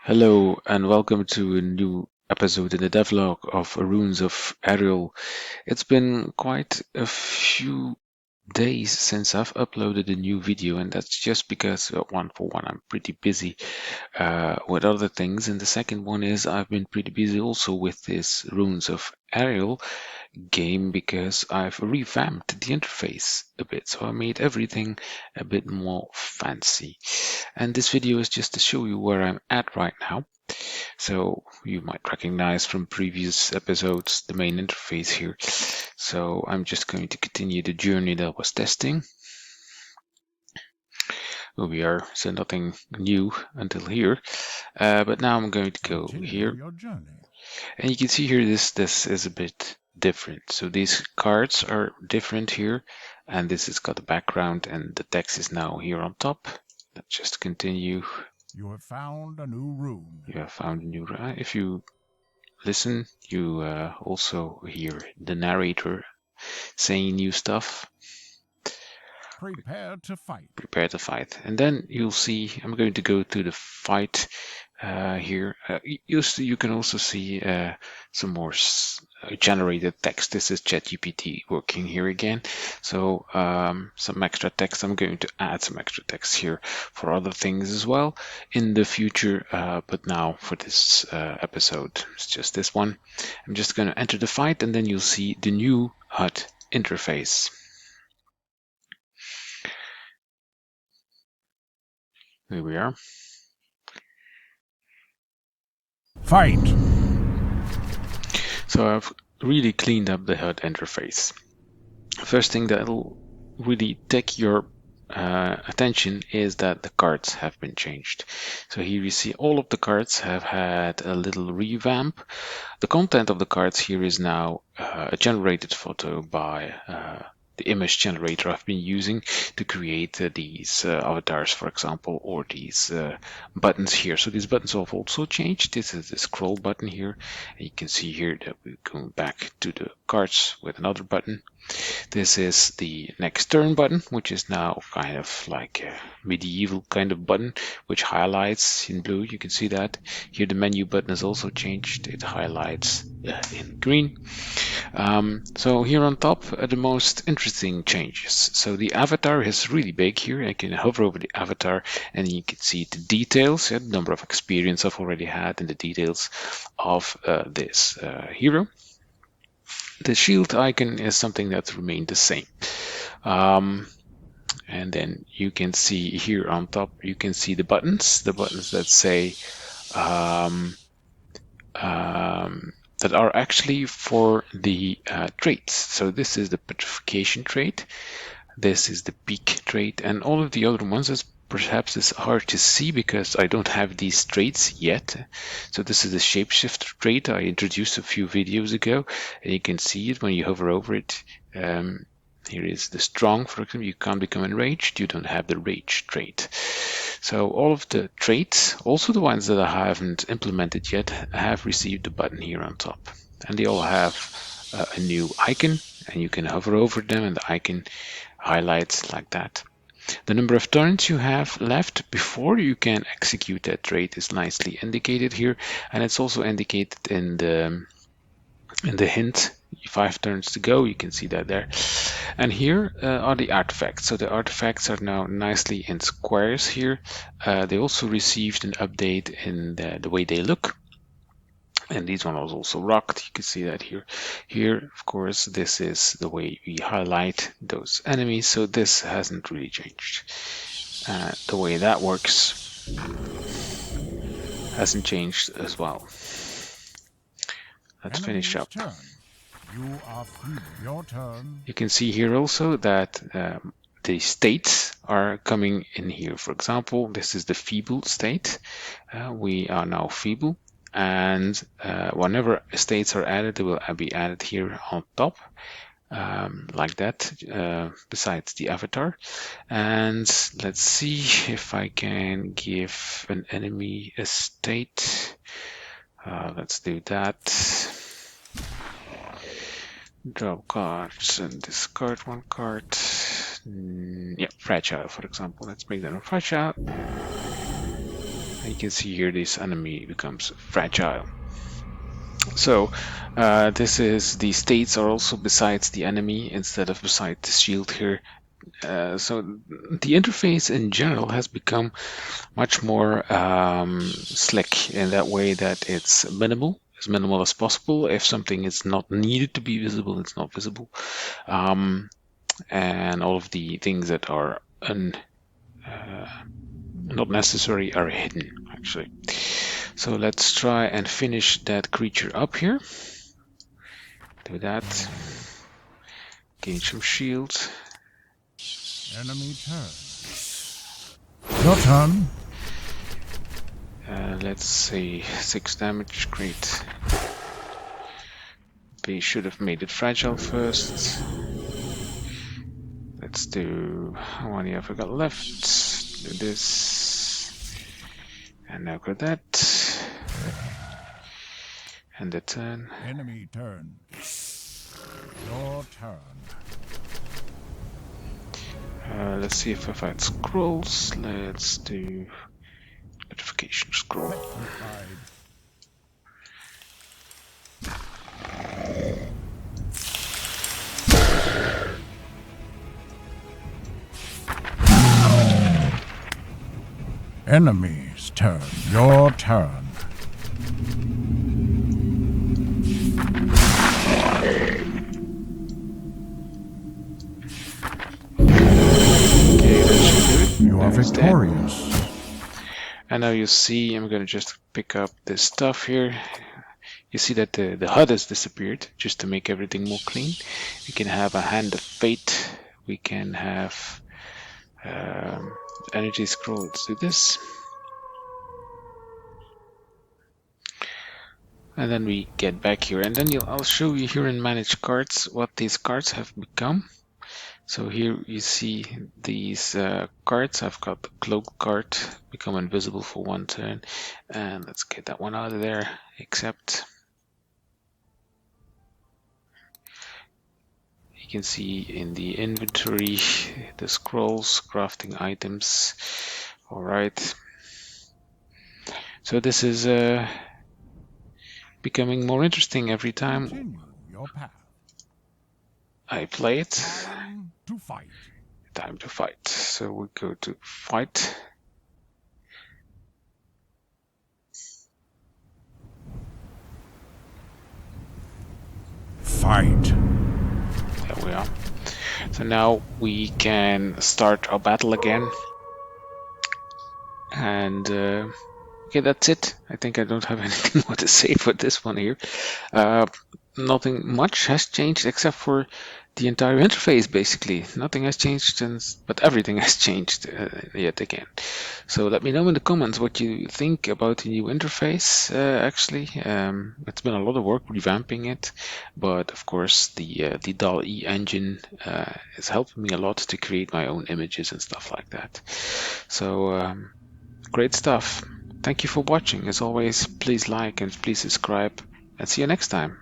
Hello and welcome to a new episode in the devlog of Runes of Aereal. It's been quite a few days since I've uploaded a new video, and that's just because one for one I'm pretty busy with other things, and the second one is I've been pretty busy also with this Runes of Aereal game because I've revamped the interface a bit, so I made everything a bit more fancy. And this video is just to show you where I'm at right now. So you might recognize from previous episodes the main interface here. So I'm just going to continue the journey that I was testing. We are, so nothing new until here. But now I'm going to go here. And you can see here this is a bit different. So these cards are different here. And this has got a background and the text is now here on top. Let's just continue. You have found a new rune. You have found a new rune. If you listen, you also hear the narrator saying new stuff. Prepare to fight. Prepare to fight. And then you'll see, I'm going to go to the fight here. You can also see some more generated text. This is ChatGPT working here again. So some extra text. I'm going to add some extra text here for other things as well in the future. But now for this episode, it's just this one. I'm just going to enter the fight and then you'll see the new HUD interface. Here we are. Fight! So I've really cleaned up the HUD interface. First thing that'll really take your attention is that the cards have been changed. So here you see all of the cards have had a little revamp. The content of the cards here is now a generated photo by the image generator I've been using to create these avatars, for example, or these buttons here. So these buttons have also changed. This is the scroll button here. And you can see here that we're going back to the cards with another button. This is the next turn button, which is now kind of like a medieval kind of button, which highlights in blue. You can see that. Here the menu button has also changed. It highlights in green. So here on top are the most interesting changes. So the avatar is really big here. I can hover over the avatar and you can see the details, the number of experience I've already had and the details of this hero. The shield icon is something that's remained the same. And then you can see here on top, you can see the buttons that say that are actually for the traits. So this is the petrification trait, this is the peak trait, and all of the other ones is perhaps it's hard to see because I don't have these traits yet. So this is the shapeshifter trait I introduced a few videos ago, and you can see it when you hover over it. Here is the strong, for example. You can't become enraged. You don't have the rage trait. So all of the traits, also the ones that I haven't implemented yet, have received the button here on top. And they all have a new icon, and you can hover over them and the icon highlights like that. The number of turns you have left before you can execute that trait is nicely indicated here, and it's also indicated in the hint. 5 turns to go, you can see that there. And here are the artifacts. So the artifacts are now nicely in squares here. They also received an update in the way they look. And this one was also rocked. You can see that here. Here, of course, this is the way we highlight those enemies. So this hasn't really changed. The way that works hasn't changed as well. Let's finish up. You are free. Your turn. You can see here also that the states are coming in here. For example, this is the feeble state. We are now feeble, and whenever states are added, they will be added here on top, like that, besides the avatar. And let's see if I can give an enemy a state. Let's do that. Draw cards and discard one card. Yeah, fragile, for example. Let's make that a fragile. You can see here this enemy becomes fragile. So this is the states are also besides the enemy instead of beside the shield here. So the interface in general has become much more slick in that way that it's as minimal as possible. If something is not needed to be visible, it's not visible. And all of the things that are not necessary are hidden, actually. So let's try and finish that creature up here. Do that. Gain some shield. Enemy turn. Your turn. Let's see, 6 damage, great. We should have made it fragile first. Let's do, how many have I got left? Do this. And now got that. And the turn. Enemy turn. Your turn. Let's see if I've had scrolls. Let's do notification scroll. Enemy's turn. Your turn. Okay, that should do it. You are There's that. victorious. And now you see, I'm going to just pick up this stuff here. You see that the HUD has disappeared, just to make everything more clean. We can have a Hand of Fate. We can have energy scroll. Let's do this. And then we get back here. And then I'll show you here in Manage Cards what these cards have become. So here you see these cards. I've got the Cloak card, become invisible for 1 turn. And let's get that one out of there, except you can see in the inventory the scrolls, crafting items. Alright. So this is becoming more interesting every time Continue your path. I play it. Time to fight. Time to fight. So we go to fight. Fight. There we are. So now we can start our battle again. And okay, that's it. I think I don't have anything more to say for this one here. Nothing much has changed except for the entire interface, basically. Nothing has changed, but everything has changed yet again. So let me know in the comments what you think about the new interface, actually. It's been a lot of work revamping it, but of course the DALL-E engine is helping me a lot to create my own images and stuff like that. So great stuff. Thank you for watching. As always, please like and please subscribe, and see you next time.